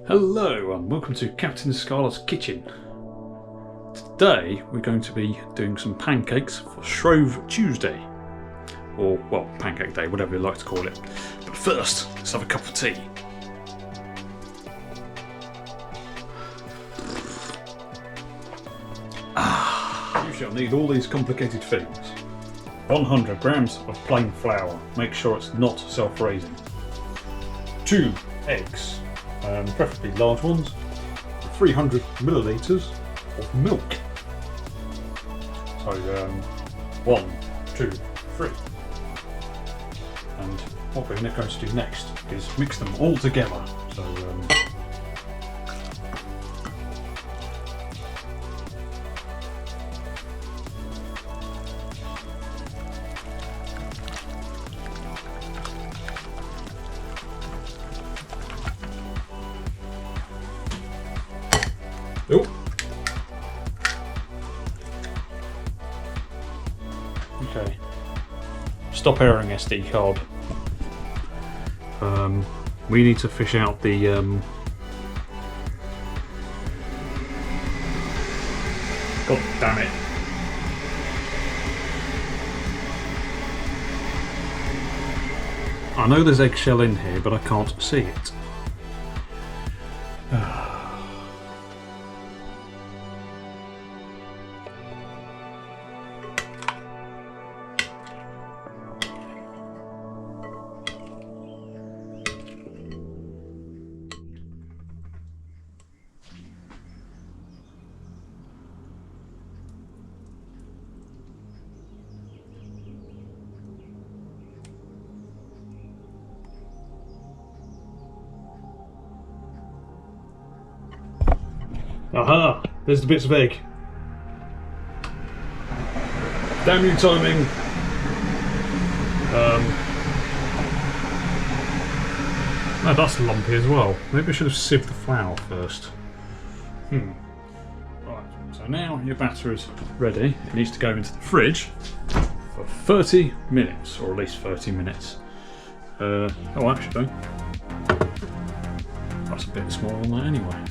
Hello and welcome to Captain Scarlet's kitchen. Today we're going to be doing some pancakes for Shrove Tuesday. Or, well, Pancake Day, whatever you like to call it. But first, let's have a cup of tea. You shall need all these complicated things. 100 grams of plain flour, make sure it's not self-raising. 2 eggs. Preferably large ones, 300 millilitres of milk. So 1, 2, 3. And what we're going to do next is mix them all together. So oh. Okay. Stop airing SD card. We need to fish out the God damn it. I know there's eggshell in here, but I can't see it. Aha! There's the bits of egg. Damn you, timing! No, that's lumpy as well. Maybe I should have sieved the flour first. Right, so now your batter is ready. It needs to go into the fridge for 30 minutes, or at least 30 minutes. Oh, actually, that's a bit small on that anyway.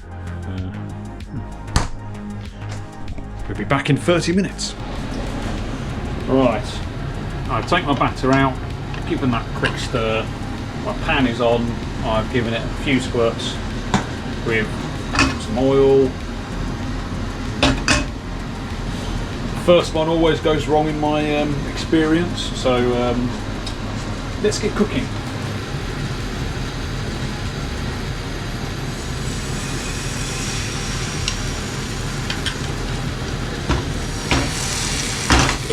We'll be back in 30 minutes. Right, I've taken my batter out, given that quick stir. My pan is on, I've given it a few squirts with some oil. The first one always goes wrong in my experience, so let's get cooking.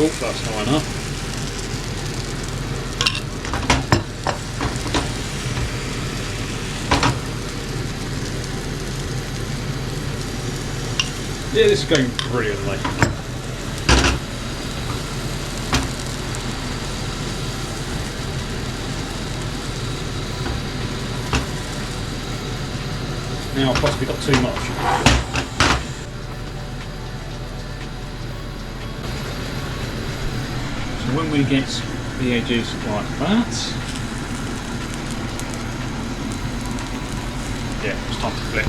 Oh, that's high enough. Yeah, this is going brilliantly. Now I've possibly got too much. When we get the edges like that, yeah, it's time to flip.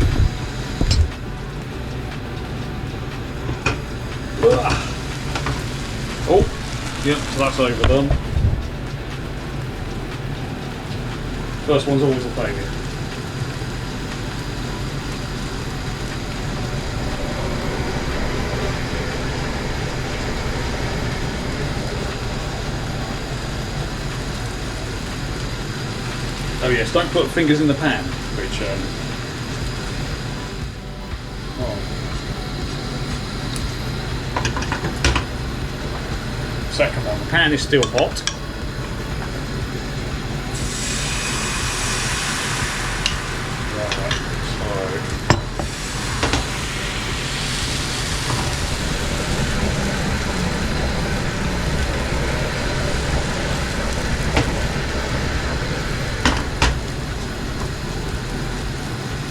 Oh, yep, so that's overdone. First one's always a failure. Oh yes, don't put fingers in the pan, which Second one, the pan is still hot.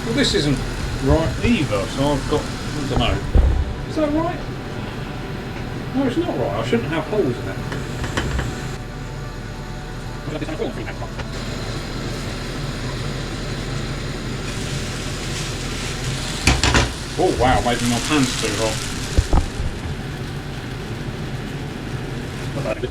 Well, this isn't right either, so I've got, I don't know. Is that right? No, it's not right. I shouldn't have holes in it. Oh wow, maybe my pan's too hot. Put that in.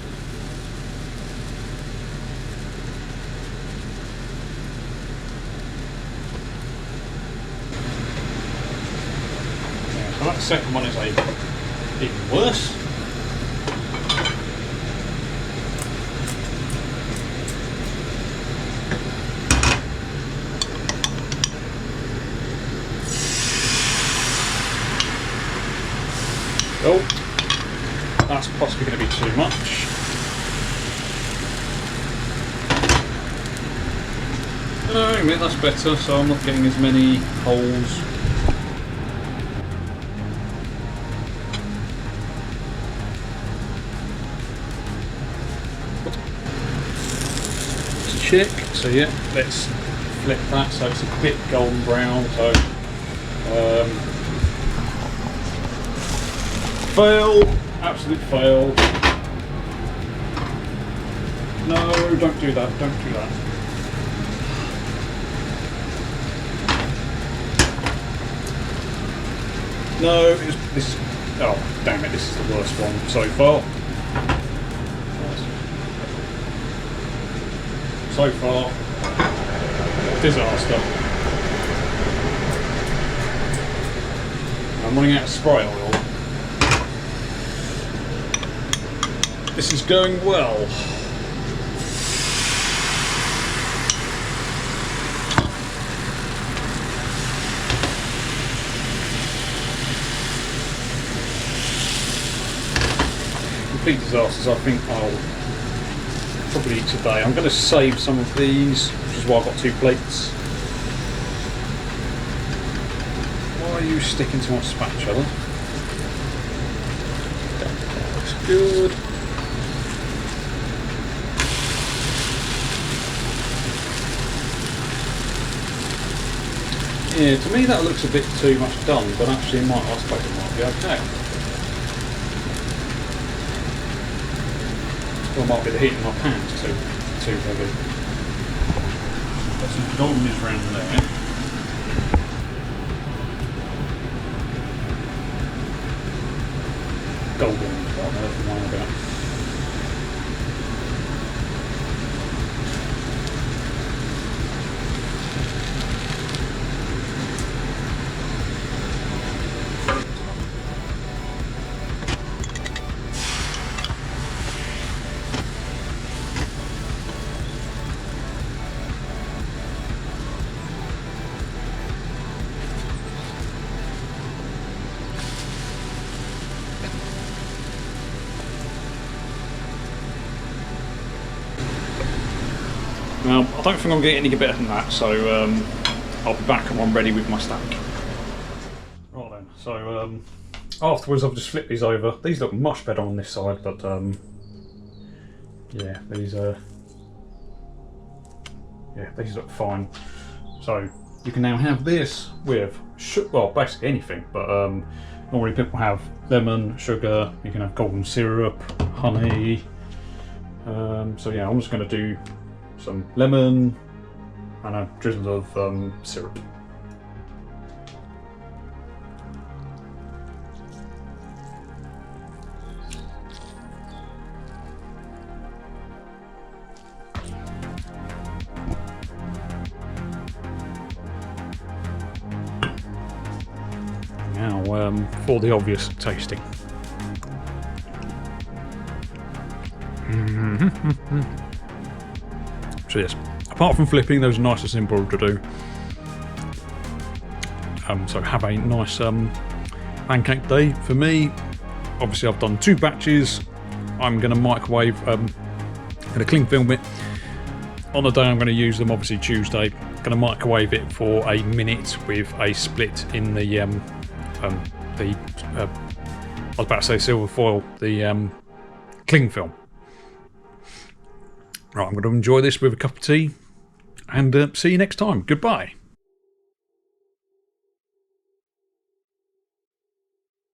Yeah, so that second one is even worse. Oh, that's possibly going to be too much. No, mate, that's better, so I'm not getting as many holes. Let's check. So yeah, let's flip that so it's a bit golden brown. So fail, absolute fail. No, don't do that, don't do that. No, this is, oh damn it, this is the worst one so far. So far, disaster. I'm running out of spray oil. This is going well. Complete disasters, I think I'll probably eat today. I'm going to save some of these, which is why I've got 2 plates. Why are you sticking to my spatula? That looks good. Yeah, to me that looks a bit too much done, but actually I suppose it might be okay. Or it might be the heat in my pan's too heavy. Got some goldenness around there. Golden, I don't know what I'm on about. Now, I don't think I'm going to get any better than that, so I'll be back when I'm ready with my stack. Right then, so afterwards I've just flipped these over. These look much better on this side, but yeah, these look fine. So you can now have this with, well, basically anything, but normally people have lemon, sugar, you can have golden syrup, honey. So yeah, I'm just going to do some lemon and a drizzle of syrup. Now for the obvious tasting. So yes, apart from flipping, those are nice and simple to do. So have a nice pancake day. For me, obviously I've done 2 batches. I'm going to microwave, going to cling film it. On the day I'm going to use them, obviously Tuesday, going to microwave it for a minute with a split in the I was about to say silver foil, the cling film. Right, I'm going to enjoy this with a cup of tea and see you next time. Goodbye.